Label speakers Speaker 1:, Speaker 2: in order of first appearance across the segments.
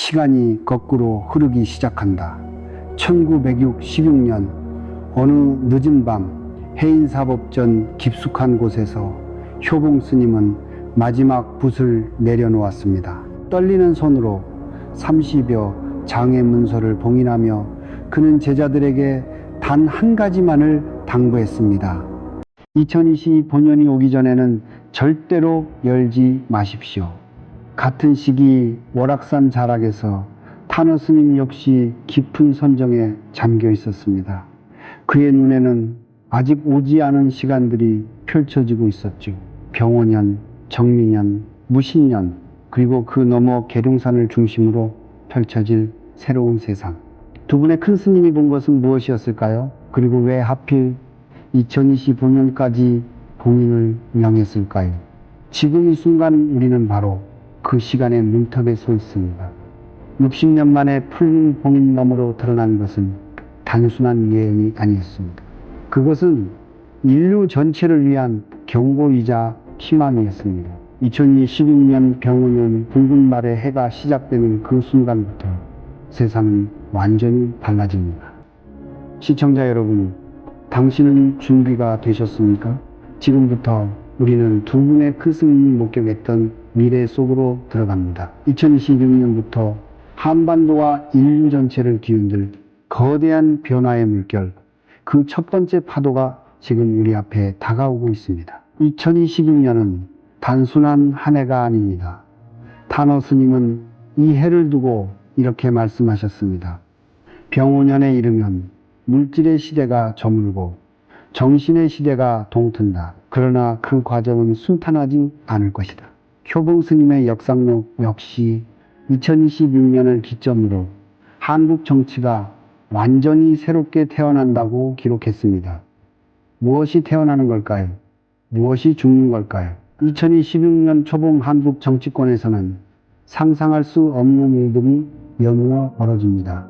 Speaker 1: 시간이 거꾸로 흐르기 시작한다. 1916년 어느 늦은 밤 해인사법전 깊숙한 곳에서 효봉 스님은 마지막 붓을 내려놓았습니다. 떨리는 손으로 30여 장의 문서를 봉인하며 그는 제자들에게 단 한 가지만을 당부했습니다. 2025년이 오기 전에는 절대로 열지 마십시오. 같은 시기 월악산 자락에서 탄어 스님 역시 깊은 선정에 잠겨 있었습니다. 그의 눈에는 아직 오지 않은 시간들이 펼쳐지고 있었죠. 병원년, 정민년, 무신년, 그리고 그 너머 계룡산을 중심으로 펼쳐질 새로운 세상. 두 분의 큰 스님이 본 것은 무엇이었을까요? 그리고 왜 하필 2025년까지 봉인을 명했을까요? 지금 이 순간 우리는 바로 그 시간의 문턱에 서 있습니다. 60년 만에 풀린 봉인 너머로 드러난 것은 단순한 예언이 아니었습니다. 그것은 인류 전체를 위한 경고이자 희망이었습니다. 2026년 병원년 붉은 말에 해가 시작되는 그 순간부터 세상은 완전히 달라집니다. 시청자 여러분, 당신은 준비가 되셨습니까? 지금부터 우리는 두 분의 큰 스님이 목격했던 미래 속으로 들어갑니다. 2026년부터 한반도와 인류 전체를 뒤흔들 거대한 변화의 물결, 그 첫 번째 파도가 지금 우리 앞에 다가오고 있습니다. 2026년은 단순한 한 해가 아닙니다. 탄어 스님은 이 해를 두고 이렇게 말씀하셨습니다. 병오년에 이르면 물질의 시대가 저물고 정신의 시대가 동튼다. 그러나 그 과정은 순탄하지 않을 것이다. 효봉 스님의 역상록 역시 2026년을 기점으로 한국 정치가 완전히 새롭게 태어난다고 기록했습니다. 무엇이 태어나는 걸까요? 무엇이 죽는 걸까요? 2026년 초봉 한국 정치권에서는 상상할 수 없는 일들이 연이어 벌어집니다.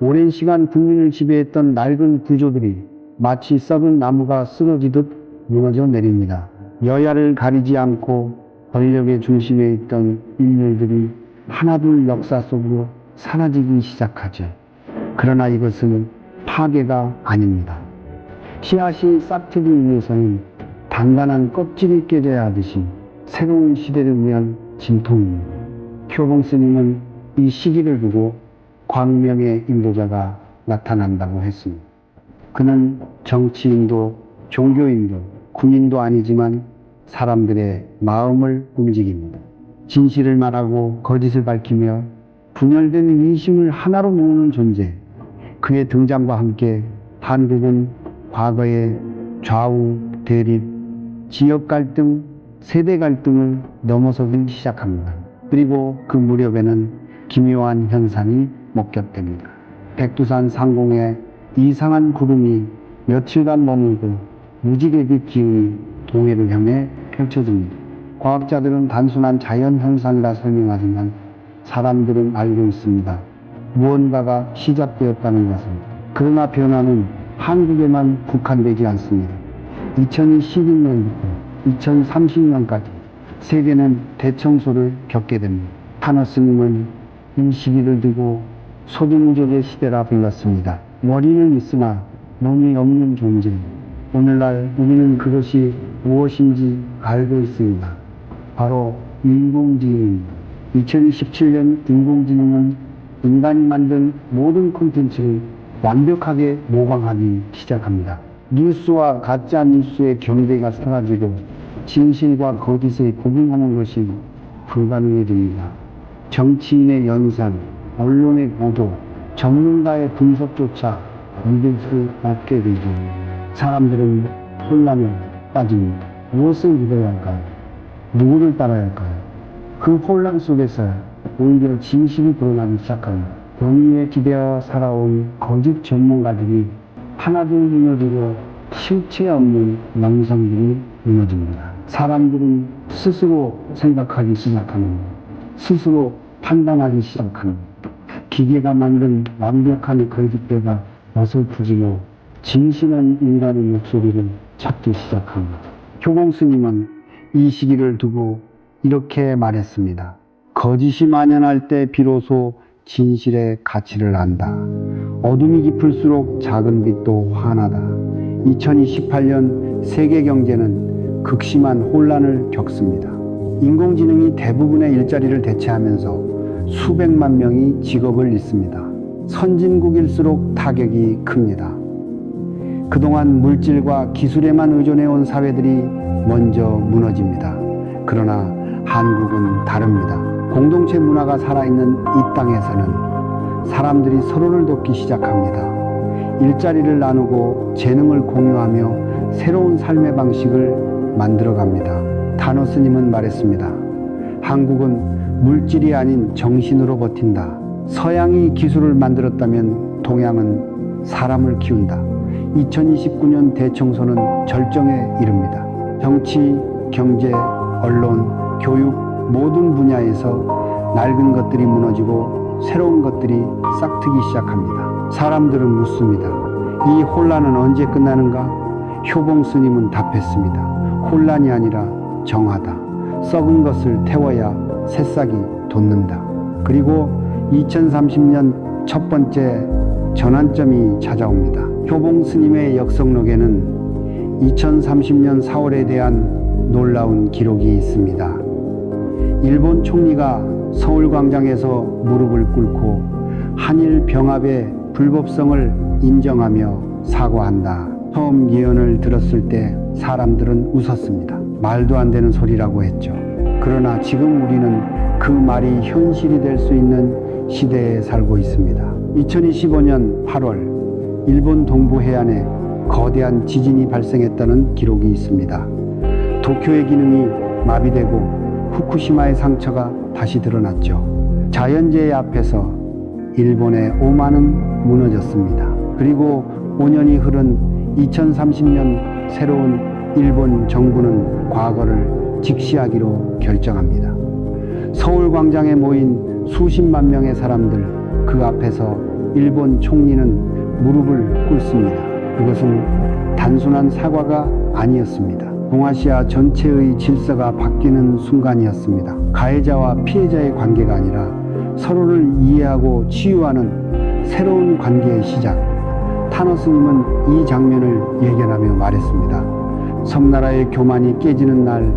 Speaker 1: 오랜 시간 국민을 지배했던 낡은 구조들이 마치 썩은 나무가 쓰러지듯 무너져 내립니다. 여야를 가리지 않고 권력의 중심에 있던 인물들이 하나둘 역사 속으로 사라지기 시작하죠. 그러나 이것은 파괴가 아닙니다. 씨앗이 싹트기 위해서는 단단한 껍질이 깨져야 하듯이 새로운 시대를 위한 진통입니다. 효봉 스님은 이 시기를 두고 광명의 인도자가 나타난다고 했습니다. 그는 정치인도 종교인도 군인도 아니지만 사람들의 마음을 움직입니다. 진실을 말하고 거짓을 밝히며 분열된 민심을 하나로 모으는 존재. 그의 등장과 함께 한국은 과거의 좌우, 대립, 지역 갈등, 세대 갈등을 넘어서기 시작합니다. 그리고 그 무렵에는 기묘한 현상이 목격됩니다. 백두산 상공에 이상한 구름이 며칠간 머물고 무지개빛 기운이 동해를 향해 펼쳐집니다. 과학자들은 단순한 자연현상이라 설명하지만 사람들은 알고 있습니다. 무언가가 시작되었다는 것을. 그러나 변화는 한국에만 국한되지 않습니다. 2012년부터 2030년까지 세계는 대청소를 겪게 됩니다. 탄어 스님은 이 시기를 두고 소비무적의 시대라 불렀습니다. 머리는 있으나 몸이 없는 존재. 오늘날 우리는 그것이 무엇인지 알고 있습니다. 바로 인공지능입니다. 2017년 인공지능은 인간이 만든 모든 콘텐츠를 완벽하게 모방하기 시작합니다. 뉴스와 가짜 뉴스의 경계가 사라지고 진실과 거짓을 구분하는 것이 불가능해집니다. 정치인의 연산, 언론의 보도, 전문가의 분석조차 믿을 수 없게 되죠. 사람들은 혼란에 빠집니다. 무엇을 믿어야 할까요? 누구를 따라야 할까요? 그 혼란 속에서 오히려 진실이 드러나기 시작합니다. 권위에 기대어 살아온 거짓 전문가들이 하나둘 무너지고 실체 없는 명성들이 무너집니다. 사람들은 스스로 생각하기 시작합니다. 스스로 판단하기 시작합니다. 기계가 만든 완벽한 거짓대가 어설프지고 진실한 인간의 목소리를 찾기 시작합니다. 효봉 스님은 이 시기를 두고 이렇게 말했습니다. 거짓이 만연할 때 비로소 진실의 가치를 안다. 어둠이 깊을수록 작은 빛도 환하다. 2028년 세계 경제는 극심한 혼란을 겪습니다. 인공지능이 대부분의 일자리를 대체하면서 수백만 명이 직업을 잃습니다. 선진국일수록 타격이 큽니다. 그동안 물질과 기술에만 의존해온 사회들이 먼저 무너집니다. 그러나 한국은 다릅니다. 공동체 문화가 살아있는 이 땅에서는 사람들이 서로를 돕기 시작합니다. 일자리를 나누고 재능을 공유하며 새로운 삶의 방식을 만들어갑니다. 타노스님은 말했습니다. 한국은 물질이 아닌 정신으로 버틴다. 서양이 기술을 만들었다면 동양은 사람을 키운다. 2029년 대청소는 절정에 이릅니다. 정치, 경제, 언론, 교육 모든 분야에서 낡은 것들이 무너지고 새로운 것들이 싹트기 시작합니다. 사람들은 묻습니다. 이 혼란은 언제 끝나는가? 효봉 스님은 답했습니다. 혼란이 아니라 정화다. 썩은 것을 태워야 새싹이 돋는다. 그리고 2030년 첫 번째 전환점이 찾아옵니다. 효봉 스님의 역성록에는 2030년 4월에 대한 놀라운 기록이 있습니다. 일본 총리가 서울광장에서 무릎을 꿇고 한일 병합의 불법성을 인정하며 사과한다. 처음 예언을 들었을 때 사람들은 웃었습니다. 말도 안 되는 소리라고 했죠. 그러나 지금 우리는 그 말이 현실이 될 수 있는 시대에 살고 있습니다. 2025년 8월 일본 동부 해안에 거대한 지진이 발생했다는 기록이 있습니다. 도쿄의 기능이 마비되고 후쿠시마의 상처가 다시 드러났죠. 자연재해 앞에서 일본의 오만은 무너졌습니다. 그리고 5년이 흐른 2030년 새로운 일본 정부는 과거를 직시하기로 결정합니다. 서울광장에 모인 수십만 명의 사람들, 그 앞에서 일본 총리는 무릎을 꿇습니다. 그것은 단순한 사과가 아니었습니다. 동아시아 전체의 질서가 바뀌는 순간이었습니다. 가해자와 피해자의 관계가 아니라 서로를 이해하고 치유하는 새로운 관계의 시작. 타노스님은 이 장면을 예견하며 말했습니다. 섬나라의 교만이 깨지는 날,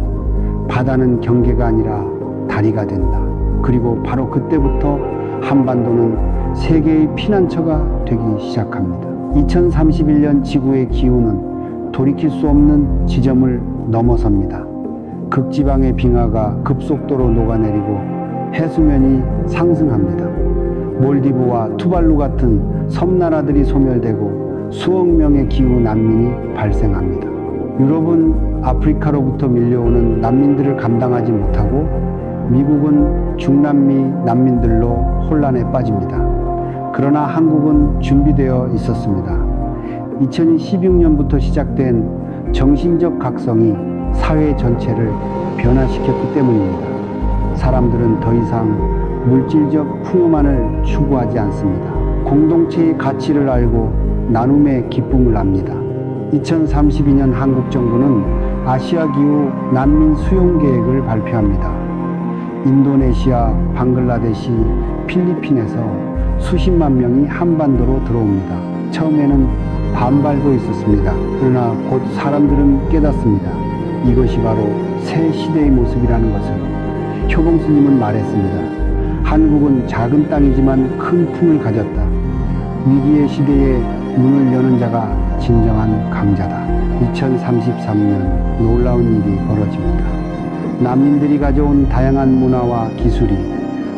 Speaker 1: 바다는 경계가 아니라 다리가 된다. 그리고 바로 그때부터 한반도는 세계의 피난처가 되기 시작합니다. 2031년 지구의 기후는 돌이킬 수 없는 지점을 넘어섭니다. 극지방의 빙하가 급속도로 녹아내리고 해수면이 상승합니다. 몰디브와 투발루 같은 섬나라들이 소멸되고 수억 명의 기후 난민이 발생합니다. 유럽은 아프리카로부터 밀려오는 난민들을 감당하지 못하고 미국은 중남미 난민들로 혼란에 빠집니다. 그러나 한국은 준비되어 있었습니다. 2016년부터 시작된 정신적 각성이 사회 전체를 변화시켰기 때문입니다. 사람들은 더 이상 물질적 풍요만을 추구하지 않습니다. 공동체의 가치를 알고 나눔의 기쁨을 압니다. 2032년 한국 정부는 아시아 기후 난민 수용 계획을 발표합니다. 인도네시아, 방글라데시, 필리핀에서 수십만 명이 한반도로 들어옵니다. 처음에는 반발도 있었습니다. 그러나 곧 사람들은 깨닫습니다. 이것이 바로 새 시대의 모습이라는 것을. 효봉 스님은 말했습니다. 한국은 작은 땅이지만 큰 품을 가졌다. 위기의 시대에 문을 여는 자가 진정한 강자다. 2033년 놀라운 일이 벌어집니다. 난민들이 가져온 다양한 문화와 기술이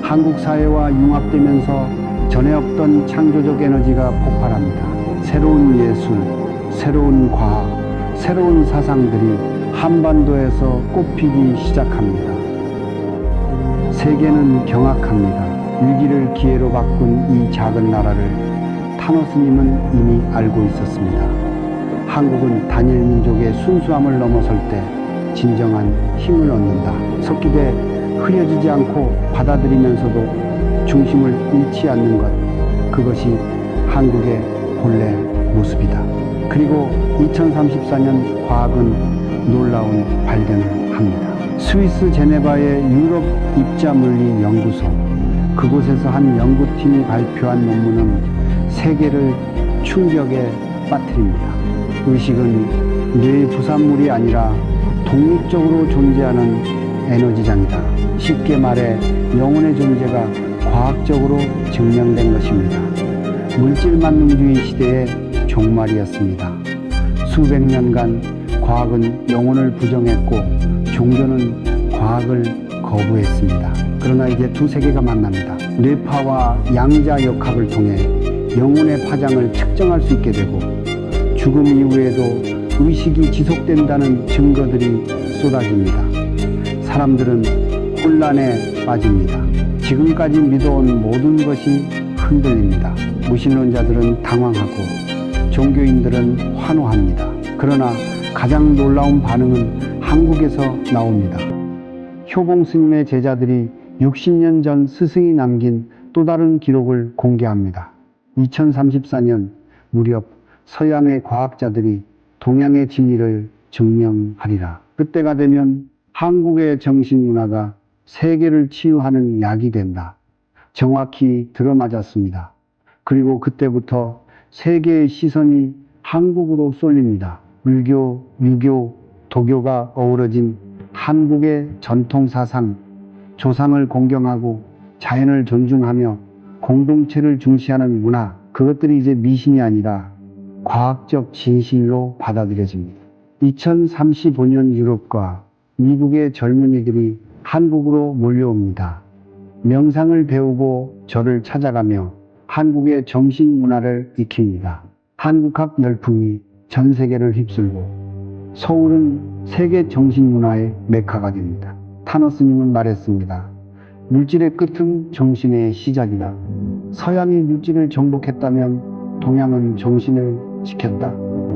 Speaker 1: 한국 사회와 융합되면서 전에 없던 창조적 에너지가 폭발합니다. 새로운 예술, 새로운 과학, 새로운 사상들이 한반도에서 꽃피기 시작합니다. 세계는 경악합니다. 위기를 기회로 바꾼 이 작은 나라를 타노스님은 이미 알고 있었습니다. 한국은 단일 민족의 순수함을 넘어설 때 진정한 힘을 얻는다. 섞이되 흐려지지 않고 받아들이면서도 중심을 잃지 않는 것, 그것이 한국의 본래 모습이다. 그리고 2034년 과학은 놀라운 발견을 합니다. 스위스 제네바의 유럽 입자물리 연구소, 그곳에서 한 연구팀이 발표한 논문은 세계를 충격에 빠뜨립니다. 의식은 뇌의 부산물이 아니라 독립적으로 존재하는 에너지장이다. 쉽게 말해 영혼의 존재가 과학적으로 증명된 것입니다. 물질 만능주의 시대의 종말이었습니다. 수백 년간 과학은 영혼을 부정했고 종교는 과학을 거부했습니다. 그러나 이제 두 세계가 만납니다. 뇌파와 양자역학을 통해 영혼의 파장을 측정할 수 있게 되고 죽음 이후에도 의식이 지속된다는 증거들이 쏟아집니다. 사람들은 혼란에 빠집니다. 지금까지 믿어온 모든 것이 흔들립니다. 무신론자들은 당황하고 종교인들은 환호합니다. 그러나 가장 놀라운 반응은 한국에서 나옵니다. 효봉 스님의 제자들이 60년 전 스승이 남긴 또 다른 기록을 공개합니다. 2034년 무렵 서양의 과학자들이 동양의 진리를 증명하리라. 그때가 되면 한국의 정신문화가 세계를 치유하는 약이 된다. 정확히 들어맞았습니다. 그리고 그때부터 세계의 시선이 한국으로 쏠립니다. 불교, 유교, 도교가 어우러진 한국의 전통사상, 조상을 공경하고 자연을 존중하며 공동체를 중시하는 문화, 그것들이 이제 미신이 아니라 과학적 진실로 받아들여집니다. 2035년 유럽과 미국의 젊은이들이 한국으로 몰려옵니다. 명상을 배우고 절을 찾아가며 한국의 정신문화를 익힙니다. 한국학 열풍이 전 세계를 휩쓸고 서울은 세계 정신문화의 메카가 됩니다. 타너스님은 말했습니다. 물질의 끝은 정신의 시작이다. 서양이 물질을 정복했다면 동양은 정신을 지켰다.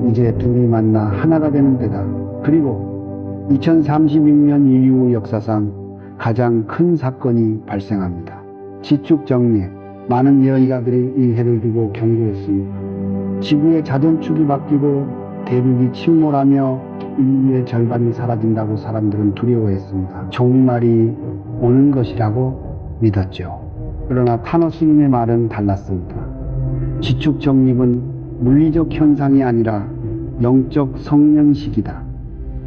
Speaker 1: 이제 둘이 만나 하나가 되는 때다. 그리고 2036년 인류 역사상 가장 큰 사건이 발생합니다. 지축정리. 많은 예언가들이 이 해를 두고 경고했습니다. 지구의 자전축이 바뀌고 대륙이 침몰하며 인류의 절반이 사라진다고 사람들은 두려워했습니다. 종말이 오는 것이라고 믿었죠. 그러나 타너스님의 말은 달랐습니다. 지축정립은 물리적 현상이 아니라 영적 성령식이다.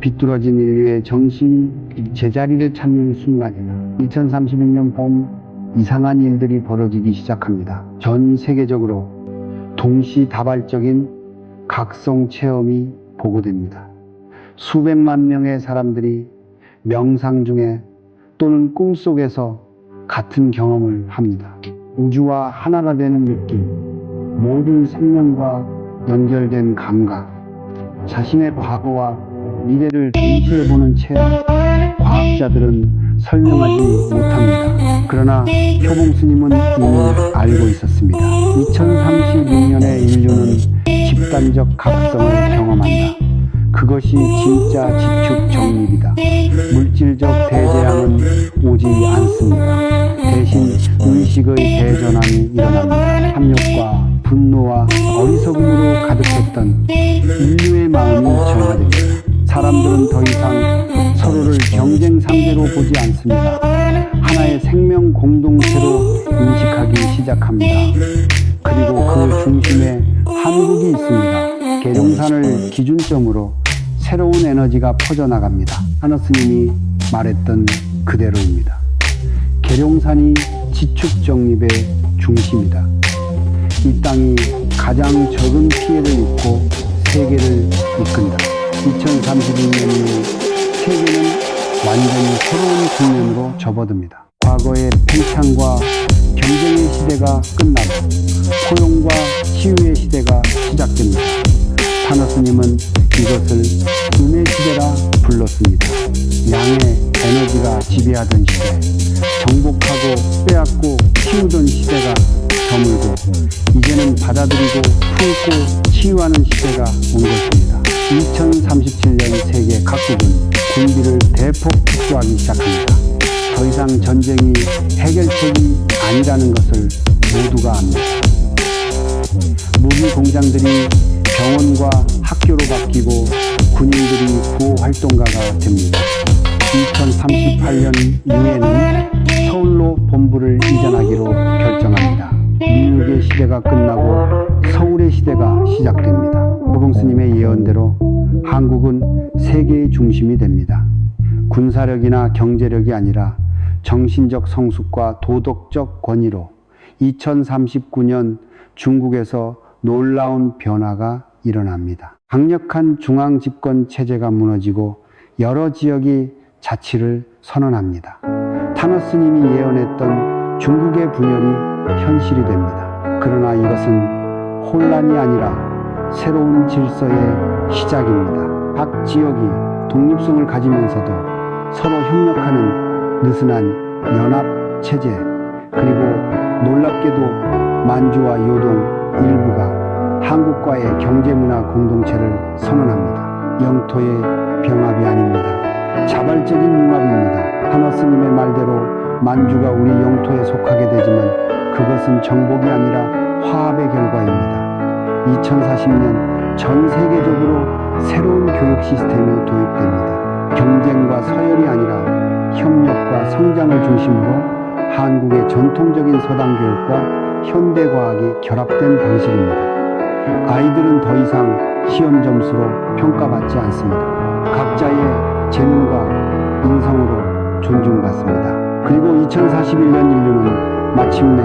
Speaker 1: 비뚤어진 인류의 정신이 제자리를 찾는 순간이다. 2031년 봄 이상한 일들이 벌어지기 시작합니다. 전 세계적으로 동시다발적인 각성 체험이 보고됩니다. 수백만 명의 사람들이 명상 중에 또는 꿈속에서 같은 경험을 합니다. 우주와 하나가 되는 느낌, 모든 생명과 연결된 감각, 자신의 과거와 미래를 동시에 보는 체험, 과학자들은 설명하지 못합니다. 그러나 효봉 스님은 이미 알고 있었습니다. 2036년에 인류는 집단적 각성을 경험한다. 그것이 진짜 지축 정립이다. 물질적 대재앙은 오지 않습니다. 대신 의식의 대전환이 일어납니다. 탐욕과 분노와 어리석음으로 가득했던 인류의 마음이 정화됩니다. 사람들은 더 이상 서로를 경쟁 상대로 보지 않습니다. 하나의 생명 공동체로 인식하기 시작합니다. 그리고 그 중심에 한국이 있습니다. 계룡산을 기준점으로 새로운 에너지가 퍼져나갑니다. 타너스님이 말했던 그대로입니다. 계룡산이 지축정립의 중심이다. 이 땅이 가장 적은 피해를 입고 세계를 이끈다. 2032년 후 세계는 완전히 새로운 국면으로 접어듭니다. 과거의 팽창과 경쟁의 시대가 끝나고 포용과 치유의 시대가 시작됩니다. 타너스님은 이것을 은혜 시대라 불렀습니다. 양의 에너지가 지배하던 시대, 정복하고 빼앗고 키우던 시대가 저물고 이제는 받아들이고 품고 치유하는 시대가 온 것입니다. 2037년 세계 각국은 군비를 대폭 축소하기 시작합니다. 더 이상 전쟁이 해결책이 아니라는 것을 모두가 압니다. 무기 공장들이 병원과 학교로 바뀌고 군인들이 구호 활동가가 됩니다. 2038년 이후에는 서울로 본부를 이전하기로 결정합니다. 미국의 시대가 끝나고 서울의 시대가 시작됩니다. 효봉스님의 예언대로 한국은 세계의 중심이 됩니다. 군사력이나 경제력이 아니라 정신적 성숙과 도덕적 권위로 2039년 중국에서 놀라운 변화가 일어납니다. 강력한 중앙 집권 체제가 무너지고 여러 지역이 자치를 선언합니다. 타노스님이 예언했던 중국의 분열이 현실이 됩니다. 그러나 이것은 혼란이 아니라 새로운 질서의 시작입니다. 각 지역이 독립성을 가지면서도 서로 협력하는 느슨한 연합 체제, 그리고 놀랍게도 만주와 요동 일부가 한국과의 경제문화 공동체를 선언합니다. 영토의 병합이 아닙니다. 자발적인 융합입니다. 타노스님의 말대로 만주가 우리 영토에 속하게 되지만 그것은 정복이 아니라 화합의 결과입니다. 2040년 전 세계적으로 새로운 교육 시스템이 도입됩니다. 경쟁과 서열이 아니라 협력과 성장을 중심으로 한국의 전통적인 서당 교육과 현대과학이 결합된 방식입니다. 아이들은 더 이상 시험 점수로 평가받지 않습니다. 각자의 재능과 인성으로 존중받습니다. 그리고 2041년 인류는 마침내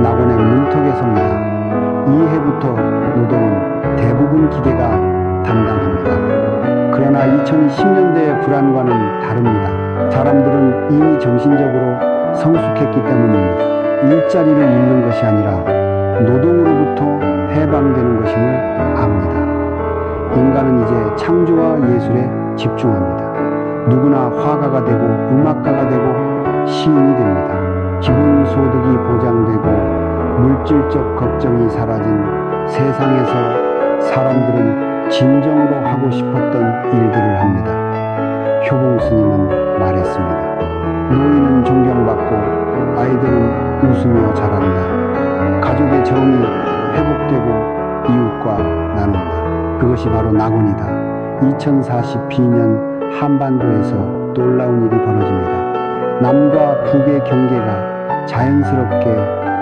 Speaker 1: 낙원의 문턱에 섭니다. 이해부터 노동은 대부분 기계가 담당합니다. 그러나 2010년대의 불안과는 다릅니다. 사람들은 이미 정신적으로 성숙했기 때문입니다. 일자리를 잃는 것이 아니라 노동으로부터 해방되는 것임을 압니다. 인간은 이제 창조와 예술에 집중합니다. 누구나 화가가 되고 음악가가 되고 시인이 됩니다. 기본소득이 보장되고 물질적 걱정이 사라진 세상에서 사람들은 진정으로 하고 싶었던 일들을 합니다. 효봉스님은 말했습니다. 노인은 존경받고 아이들은 웃으며 자란다. 가족의 정이 회복되고 이웃과 나눈다. 그것이 바로 낙원이다. 2042년 한반도에서 놀라운 일이 벌어집니다. 남과 북의 경계가 자연스럽게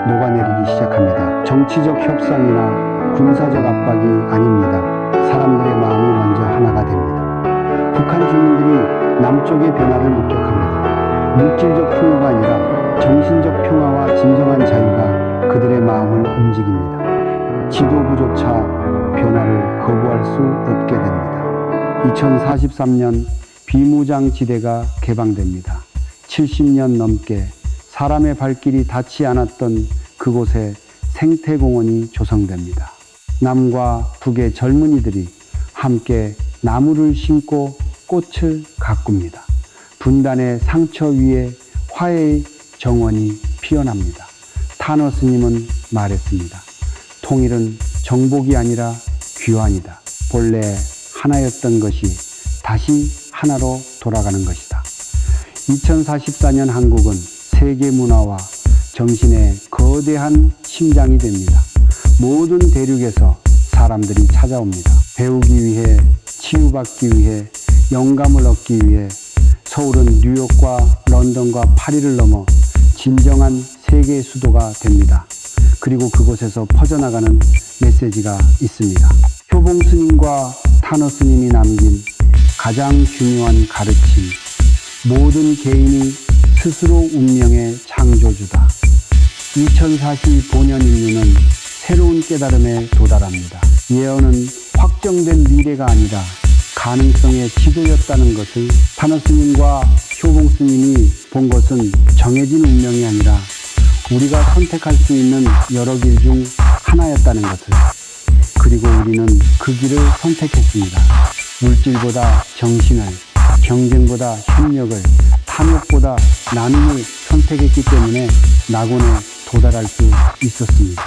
Speaker 1: 녹아내리기 시작합니다. 정치적 협상이나 군사적 압박이 아닙니다. 사람들의 마음이 먼저 하나가 됩니다. 북한 주민들이 남쪽의 변화를 목격합니다. 물질적 풍요가 아니라 정신적 평화와 진정한 자유가 그들의 마음을 움직입니다. 지도부조차 변화를 거부할 수 없게 됩니다. 2043년 비무장지대가 개방됩니다. 70년 넘게 사람의 발길이 닿지 않았던 그곳에 생태공원이 조성됩니다. 남과 북의 젊은이들이 함께 나무를 심고 꽃을 가꿉니다. 분단의 상처 위에 화해의 정원이 피어납니다. 타노스님은 말했습니다. 통일은 정복이 아니라 귀환이다. 본래 하나였던 것이 다시 하나로 돌아가는 것이다. 2044년 한국은 세계 문화와 정신의 거대한 심장이 됩니다. 모든 대륙에서 사람들이 찾아옵니다. 배우기 위해, 치유받기 위해, 영감을 얻기 위해 서울은 뉴욕과 런던과 파리를 넘어 진정한 세계의 수도가 됩니다. 그리고 그곳에서 퍼져나가는 메시지가 있습니다. 효봉스님과 타노스님이 남긴 가장 중요한 가르침, 모든 개인이 스스로 운명의 창조주다. 2045년 인류는 새로운 깨달음에 도달합니다. 예언은 확정된 미래가 아니라 가능성의 지도였다는 것을 타노스님과 효봉스님이 본 것은 정해진 운명이 아니라 우리가 선택할 수 있는 여러 길 중 하나였다는 것을, 그리고 우리는 그 길을 선택했습니다. 물질보다 정신을, 경쟁보다 협력을, 탐욕보다 나눔을 선택했기 때문에 낙원에 도달할 수 있었습니다.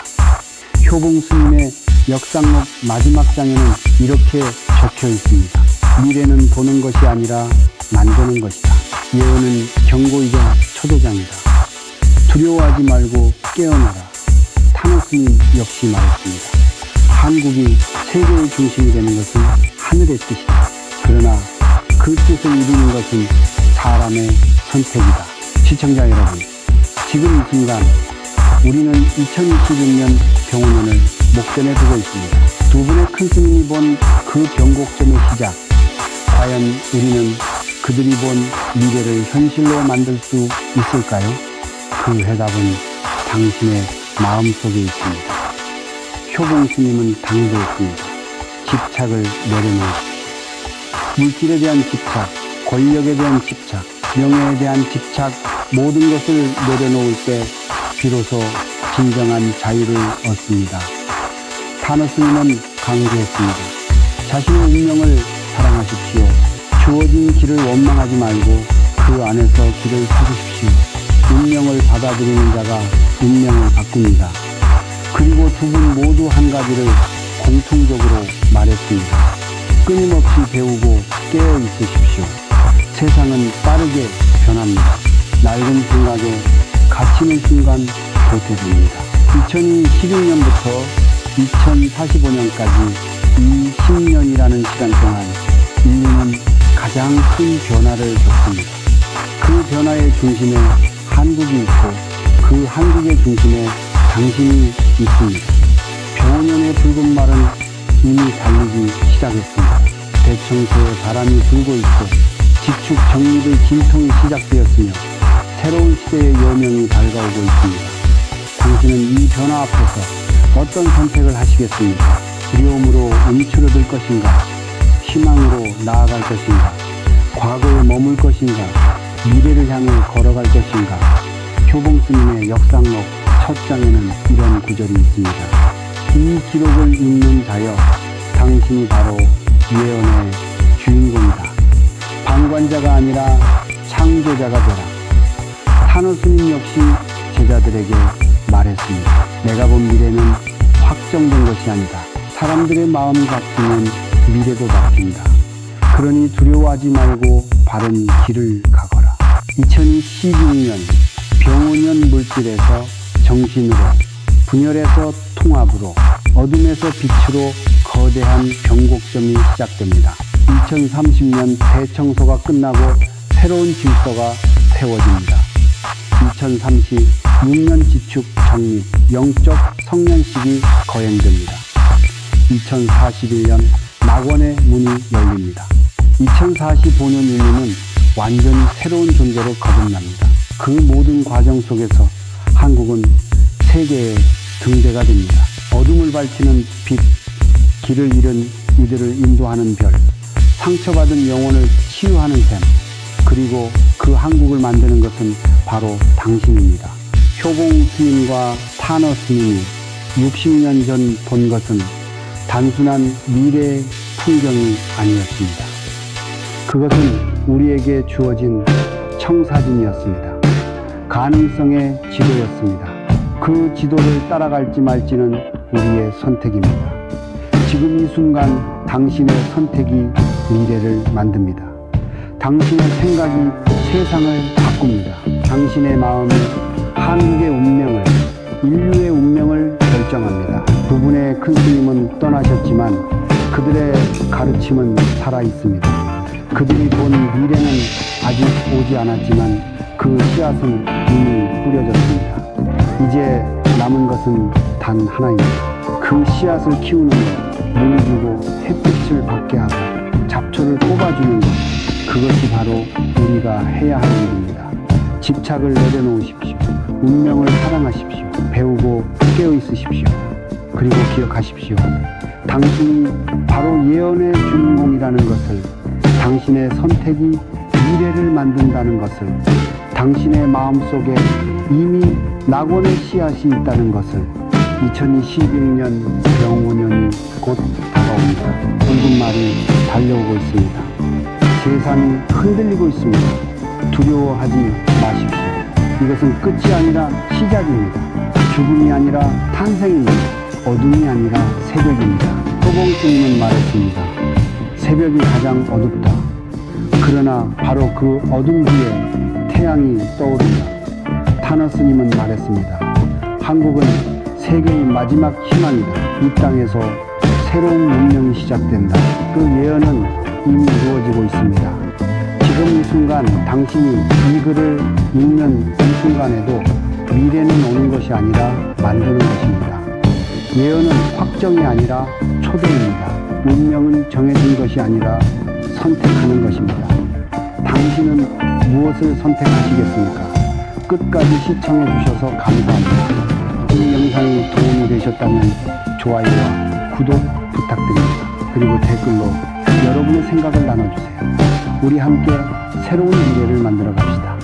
Speaker 1: 효봉스님의 역상록 마지막 장에는 이렇게 적혀 있습니다. 미래는 보는 것이 아니라 만드는 것이다. 예언은 경고이자 초대장이다. 두려워하지 말고 깨어나라. 타노스님 역시 말했습니다. 한국이 세계의 중심이 되는 것은 하늘의 뜻이다. 그러나 그 뜻을 이루는 것은 사람의 선택이다. 시청자 여러분, 지금 이 순간 우리는 2026년 병원년을 목전에 두고 있습니다. 두 분의 큰 스님이 본 그 변곡점의 시작, 과연 우리는 그들이 본 미래를 현실로 만들 수 있을까요? 그 해답은 당신의 마음속에 있습니다. 효봉 스님은 당부했습니다. 집착을 내려놓으십시오. 물질에 대한 집착, 권력에 대한 집착, 명예에 대한 집착, 모든 것을 내려놓을 때 비로소 진정한 자유를 얻습니다. 타너 스님은 강조했습니다. 자신의 운명을 사랑하십시오. 주어진 길을 원망하지 말고 그 안에서 길을 찾으십시오. 운명을 받아들이는 자가 운명을 바꿉니다. 그리고 두 분 모두 한 가지를 공통적으로 말했습니다. 끊임없이 배우고 깨어 있으십시오. 세상은 빠르게 변합니다. 낡은 생각에 갇히는 순간 도태됩니다. 2012년부터 2045년까지 이 10년이라는 시간 동안 인류는 가장 큰 변화를 겪습니다. 그 변화의 중심에 한국이 있고 그 한국의 중심에 당신이 있습니다. 병원년의 붉은 말은 이미 달리기 시작했습니다. 대청소에 바람이 불고 있고 지축 정립의 진통이 시작되었으며 새로운 시대의 여명이 밝아오고 있습니다. 당신은 이 변화 앞에서 어떤 선택을 하시겠습니까? 두려움으로 움츠러들 것인가? 희망으로 나아갈 것인가? 과거에 머물 것인가? 미래를 향해 걸어갈 것인가? 효봉 스님의 역상록 첫 장에는 이런 구절이 있습니다. 이 기록을 읽는 자여, 당신이 바로 예언의 주인공이다. 방관자가 아니라 창조자가 되라. 타너 스님 역시 제자들에게 말했습니다. 내가 본 미래는 확정된 것이 아니다. 사람들의 마음이 바뀌면 미래도 바뀐다. 그러니 두려워하지 말고 바른 길을 가거라. 2016년 병원년 물질에서 정신으로, 분열에서 통합으로, 어둠에서 빛으로 거대한 변곡점이 시작됩니다. 2030년 대청소가 끝나고 새로운 질서가 세워집니다. 2036년 지축 정립, 영적 성년식이 거행됩니다. 2041년 낙원의 문이 열립니다. 2045년 인류는 완전히 새로운 존재로 거듭납니다. 그 모든 과정 속에서 한국은 세계의 등대가 됩니다. 어둠을 밝히는 빛, 길을 잃은 이들을 인도하는 별, 상처받은 영혼을 치유하는 셈, 그리고 그 한국을 만드는 것은 바로 당신입니다. 효봉 스님과 타너 스님이 60년 전 본 것은 단순한 미래의 풍경이 아니었습니다. 그것은 우리에게 주어진 청사진이었습니다. 가능성의 지도였습니다. 그 지도를 따라갈지 말지는 우리의 선택입니다. 지금 이 순간 당신의 선택이 미래를 만듭니다. 당신의 생각이 세상을 바꿉니다. 당신의 마음이 한국의 운명을, 인류의 운명을 결정합니다. 두 분의 큰 스님은 떠나셨지만 그들의 가르침은 살아있습니다. 그들이 본 미래는 아직 오지 않았지만 그 씨앗은 이미 뿌려졌습니다. 이제 남은 것은 단 하나입니다. 그 씨앗을 키우는 것, 물을 주고 햇빛을 받게 하고 잡초를 뽑아주는 것, 그것이 바로 우리가 해야 할 일입니다. 집착을 내려놓으십시오. 운명을 사랑하십시오. 배우고 깨어 있으십시오. 그리고 기억하십시오. 당신이 바로 예언의 주인공이라는 것을, 당신의 선택이 미래를 만든다는 것을, 당신의 마음속에 이미 낙원의 씨앗이 있다는 것을 2021년 병원년이 곧 다가옵니다. 붉은 말이 달려오고 있습니다. 세상이 흔들리고 있습니다. 두려워하지 마십시오. 이것은 끝이 아니라 시작입니다. 죽음이 아니라 탄생입니다. 어둠이 아니라 새벽입니다. 효봉 스님은 말했습니다. 새벽이 가장 어둡다. 그러나 바로 그 어둠 뒤에 태양이 떠오른다. 타너 스님은 말했습니다. 한국은 세계의 마지막 희망이다. 이 땅에서 새로운 문명이 시작된다. 그 예언은 이미 이루어지고 있습니다. 지금 지금 이 순간 당신이 이 글을 읽는 이 순간에도 미래는 오는 것이 아니라 만드는 것입니다. 예언은 확정이 아니라 초대입니다. 운명은 정해진 것이 아니라 선택하는 것입니다. 당신은 무엇을 선택하시겠습니까? 끝까지 시청해 주셔서 감사합니다. 이 영상이 도움이 되셨다면 좋아요와 구독 부탁드립니다. 그리고 댓글로 여러분의 생각을 나눠주세요. 우리 함께 새로운 미래를 만들어 갑시다.